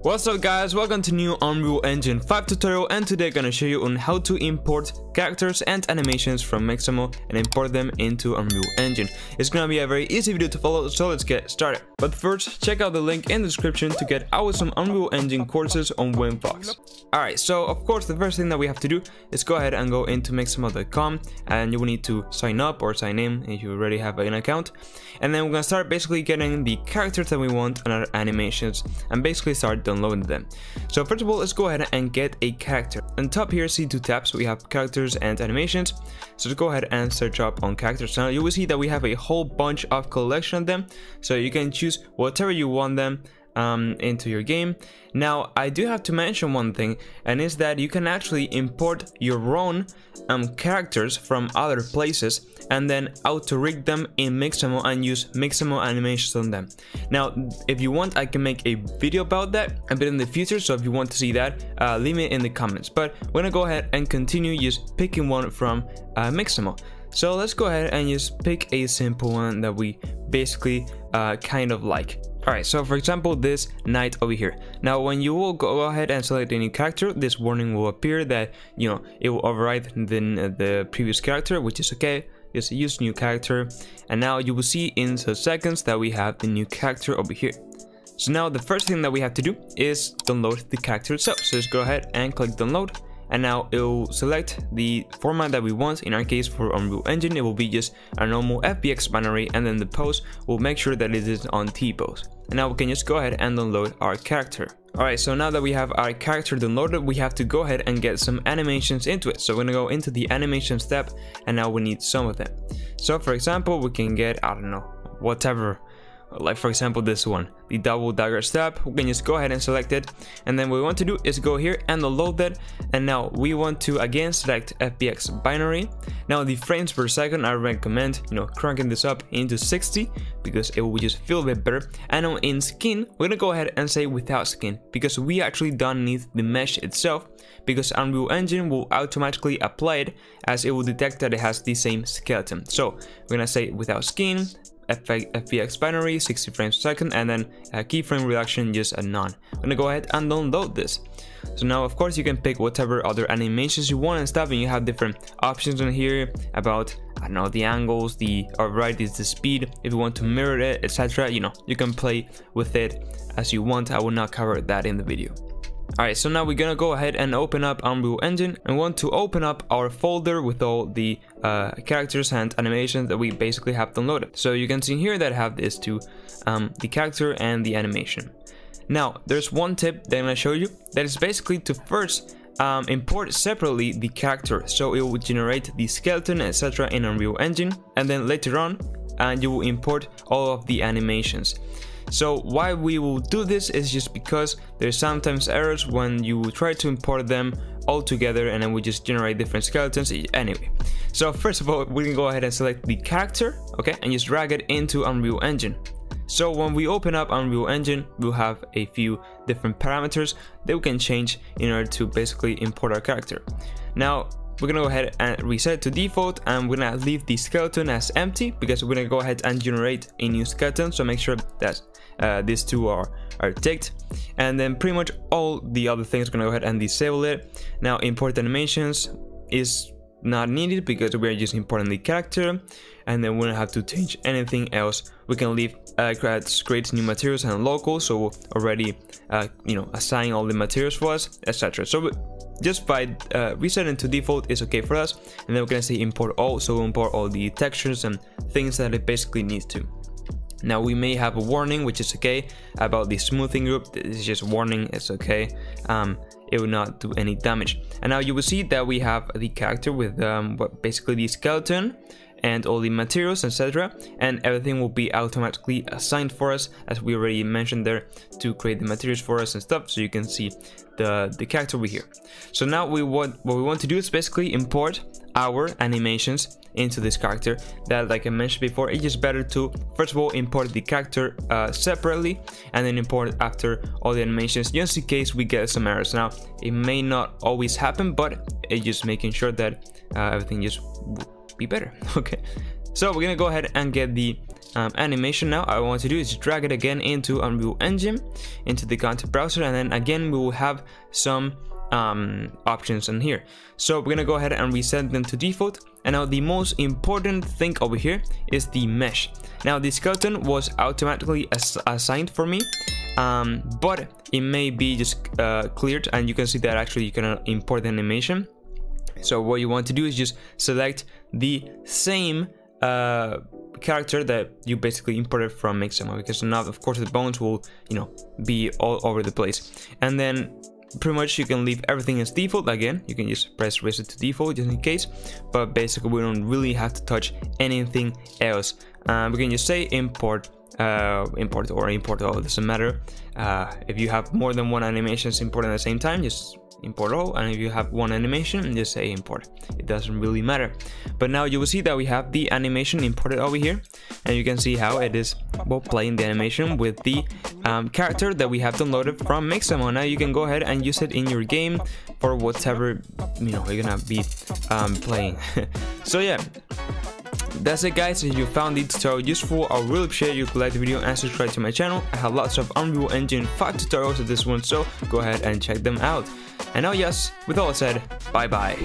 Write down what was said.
What's up guys, welcome to new Unreal Engine 5 tutorial, and today I'm gonna show you on how to import characters and animations from Mixamo and import them into Unreal Engine. It's gonna be a very easy video to follow, so let's get started. But first, check out the link in the description to get awesome Unreal Engine courses on Winfox. Alright, so of course the first thing that we have to do is go ahead and go into mixamo.com, and you will need to sign up or sign in if you already have an account. And then we're gonna start basically getting the characters that we want and our animations, and basically start downloading them. So first of all, let's go ahead and get a character. On top here, see two tabs. We have characters and animations. So just go ahead and search up on characters. Now you will see that we have a whole bunch of collection of them, so you can choose whatever you want them into your game. Now I do have to mention one thing, and is that you can actually import your own characters from other places and then auto rig them in Mixamo and use Mixamo animations on them. Now if you want, I can make a video about that a bit in the future, so if you want to see that, leave it in the comments. But we're gonna go ahead and continue just picking one from Mixamo. So let's go ahead and just pick a simple one that we basically kind of like. Alright, so for example, this knight over here. Now when you will go ahead and select a new character, this warning will appear that, you know, it will override the previous character, which is okay. Just use new character, and now you will see in some seconds that we have the new character over here. So now the first thing that we have to do is download the character itself. So just go ahead and click download, and now it will select the format that we want. In our case, for Unreal Engine, it will be just a normal FBX binary, and then the pose will make sure that it is on T-pose. And now we can just go ahead and download our character. Alright, so now that we have our character downloaded, we have to go ahead and get some animations into it. So we're gonna go into the animations tab, and now we need some of them. So for example, we can get, I don't know, whatever. Like for example this one, the double dagger stab. We can just go ahead and select it, and then what we want to do is go here and download that. And now we want to again select FBX binary. Now the frames per second, I recommend, you know, cranking this up into 60 because it will just feel a bit better. And now in skin, we're gonna go ahead and say without skin, because we actually don't need the mesh itself, because Unreal Engine will automatically apply it as it will detect that it has the same skeleton. So we're gonna say without skin, FBX binary, 60 frames per second, and then keyframe reduction just a none. I'm gonna go ahead and download this. So now of course you can pick whatever other animations you want and stuff, and you have different options in here about, I don't know, the angles, the right is the speed, if you want to mirror it, etc. You know, you can play with it as you want. I will not cover that in the video. Alright, so now we're gonna go ahead and open up Unreal Engine, and want to open up our folder with all the characters and animations that we basically have downloaded. So you can see here that I have these two, the character and the animation. Now there's one tip that I'm gonna show you, that is basically to first import separately the character, so it will generate the skeleton, etc. in Unreal Engine, and then later on you will import all of the animations. So why we will do this is just because there's sometimes errors when you try to import them all together, and then we just generate different skeletons anyway. So first of all, we can go ahead and select the character, okay, and just drag it into Unreal Engine. So when we open up Unreal Engine, we'll have a few different parameters that we can change in order to basically import our character. Now we're gonna go ahead and reset to default, and we're gonna leave the skeleton as empty because we're gonna go ahead and generate a new skeleton. So make sure that these two are ticked, and then pretty much all the other things we're gonna go ahead and disable it. Now import animations is not needed because we're just importing the character, and then we don't have to change anything else. We can leave create new materials and local, so we'll already you know, assign all the materials for us, etc. So just by resetting to default is okay for us, and then we're gonna say import all, so we'll import all the textures and things that it basically needs to. Now we may have a warning, which is okay, about the smoothing group. It's just warning, it's okay. It will not do any damage. And now you will see that we have the character with basically the skeleton and all the materials, etc., and everything will be automatically assigned for us, as we already mentioned there, to create the materials for us and stuff, so you can see the character over here. So now what we want to do is basically import our animations into this character. That, like I mentioned before, it's just better to first of all import the character separately, and then import after all the animations, just in case we get some errors. Now it may not always happen, but it's just making sure that everything just be better. Okay, so we're gonna go ahead and get the animation now, I want to do is drag it again into Unreal Engine, into the content browser, and then again we will have some options in here. So we're gonna go ahead and reset them to default. And now the most important thing over here is the mesh. Now the skeleton was automatically assigned for me, but it may be just cleared, and you can see that actually you can import the animation. So what you want to do is just select the same character that you basically imported from Mixamo, because now of course the bones will, you know, be all over the place. And then pretty much you can leave everything as default. Again, you can just press reset to default just in case, but basically we don't really have to touch anything else. We can just say import import all, it doesn't matter. If you have more than one animations imported at the same time, just import all, and if you have one animation, just say import. It doesn't really matter. But now you will see that we have the animation imported over here, and you can see how it is, well, playing the animation with the character that we have downloaded from Mixamo. Now you can go ahead and use it in your game for whatever, you know, you're gonna be playing. So yeah, that's it guys. If you found the tutorial useful, I really appreciate you like the video and subscribe to my channel. I have lots of Unreal Engine 5 tutorials of this one, so go ahead and check them out. And now yes, with all said, bye bye.